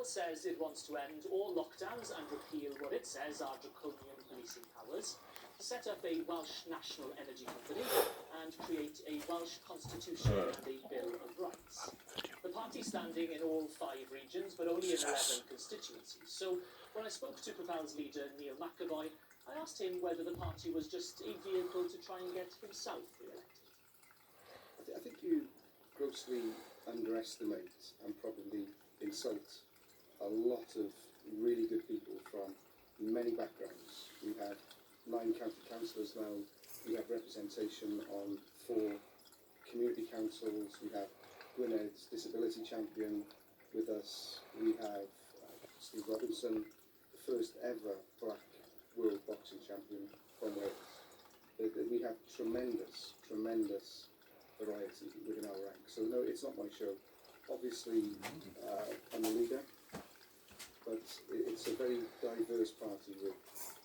Wales says it wants to end all lockdowns and repeal what it says are draconian policing powers, set up a Welsh national energy company, and create a Welsh constitution and a Bill of Rights. The party standing in all 5 regions, but only in 11 constituencies. So when I spoke to Propel's leader, Neil McEvoy, I asked him whether the party was just a vehicle to try and get himself re-elected. I think you grossly underestimate and probably insult a lot of really good people from many backgrounds. We have 9 county councillors now, we have representation on 4 community councils, we have Gwyned's disability champion with us, we have Steve Robinson, the first ever black world boxing champion from Wales. We have tremendous variety within our ranks. So no, it's not my show. Obviously, I'm a leader, but it's a very diverse party with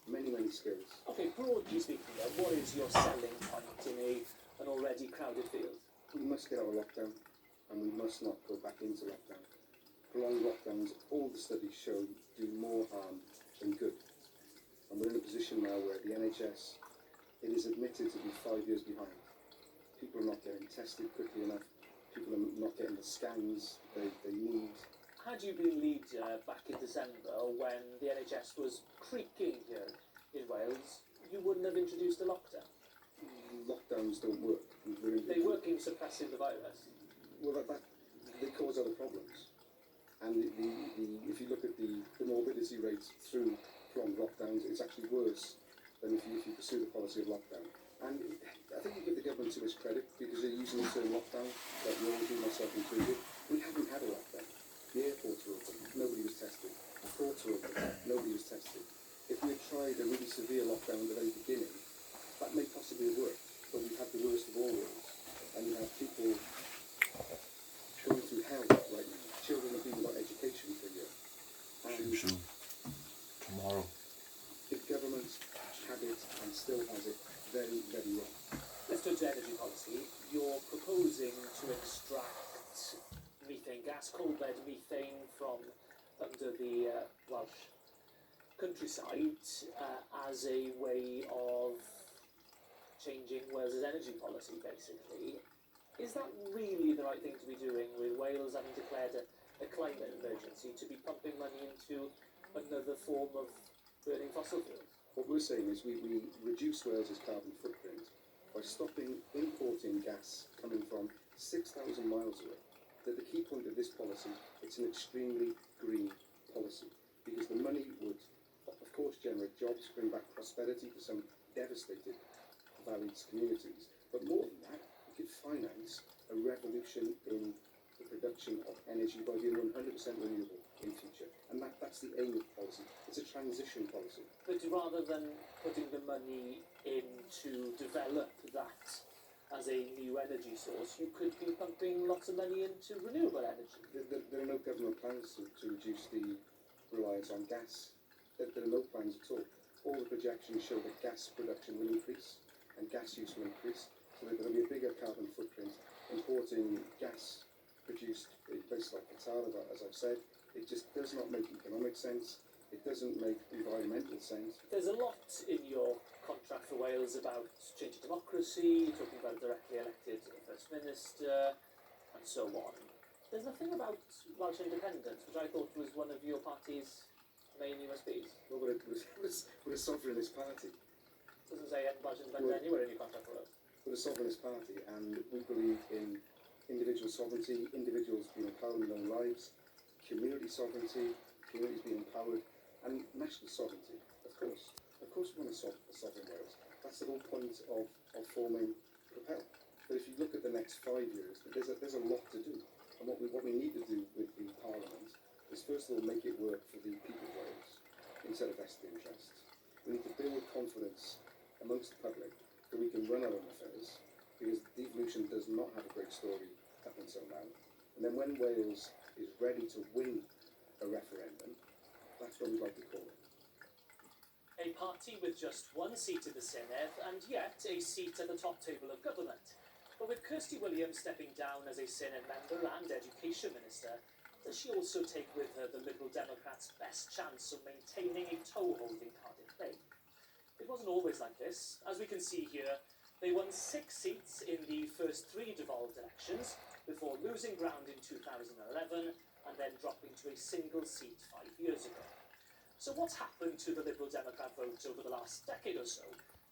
many skills. Okay, broadly speaking then, what is your selling point in an already crowded field? We must get out of lockdown, and we must not go back into lockdown. Prolonged lockdowns, all the studies show, do more harm than good. And we're in a position now where the NHS, it is admitted to be 5 years behind. People are not getting tested quickly enough. People are not getting the scans they need. Had you been leader back in December when the NHS was creaking here in Wales, you wouldn't have introduced a lockdown? Lockdowns don't work. They work in suppressing the virus. Well, they cause other problems. And if you look at the morbidity rates through prolonged lockdowns, it's actually worse than if you pursue the policy of lockdown. And I think you give the government too much credit because they're using the term lockdown, like we all do, myself included. We haven't had a lockdown. The airports were open, nobody was tested. The courts were open, nobody was tested. If we had tried a really severe lockdown at the very beginning, that may possibly have worked, but we've had the worst of all worlds. And you have people going through hell right now. Children have been without education for a year. And soon. Tomorrow. the government had it and still has it very wrong. Let's turn to energy policy. You're proposing to extract methane gas, coal bed methane from under the Welsh countryside as a way of changing Wales's energy policy, basically. Is that really the right thing to be doing with Wales having declared a climate emergency, to be pumping money into another form of burning fossil fuels? What we're saying is we reduce Wales's carbon footprint by stopping importing gas coming from 6,000 miles away. The key point of this policy, it's an extremely green policy because the money would, of course, generate jobs, bring back prosperity to some devastated valleyed communities. But more than that, it could finance a revolution in the production of energy by being 100% renewable in future. And that's the aim of the policy. It's a transition policy. But rather than putting the money in to develop that as a new energy source, you could be pumping lots of money into renewable energy. There are no government plans to reduce the reliance on gas. There are no plans at all. All the projections show that gas production will increase and gas use will increase. So there's going to be a bigger carbon footprint. Importing gas produced in places like Qatar, as I've said, it just does not make economic sense. It doesn't make environmental sense. There's a lot in your contract for Wales about changing democracy, talking about directly elected First Minister, and so on. There's nothing about Welsh independence, which I thought was one of your party's main USPs. Well, we're a sovereignist party. Doesn't say Welsh independence anywhere in your contract for Wales. We're a sovereignist party, and we believe in individual sovereignty, individuals being empowered in their own lives, community sovereignty, communities being empowered, and national sovereignty, of course. Of course we want a sovereign Wales. That's the whole point of forming Propel. But if you look at the next 5 years, there's a lot to do. And what we need to do with the Parliament is first of all make it work for the people of Wales instead of vested interests. We need to build confidence amongst the public that we can run our own affairs, because devolution does not have a great story up until now. And then when Wales is ready to win a referendum, that's when we'd like to call it. A party with just 1 seat in the Senedd and yet a seat at the top table of government. But with Kirsty Williams stepping down as a Senedd member and Education Minister, does she also take with her the Liberal Democrats' best chance of maintaining a toehold in Cardiff Bay? It wasn't always like this. As we can see here, they won 6 seats in the first 3 devolved elections, before losing ground in 2011 and then dropping to a single seat 5 years ago. So what's happened to the Liberal Democrat vote over the last decade or so?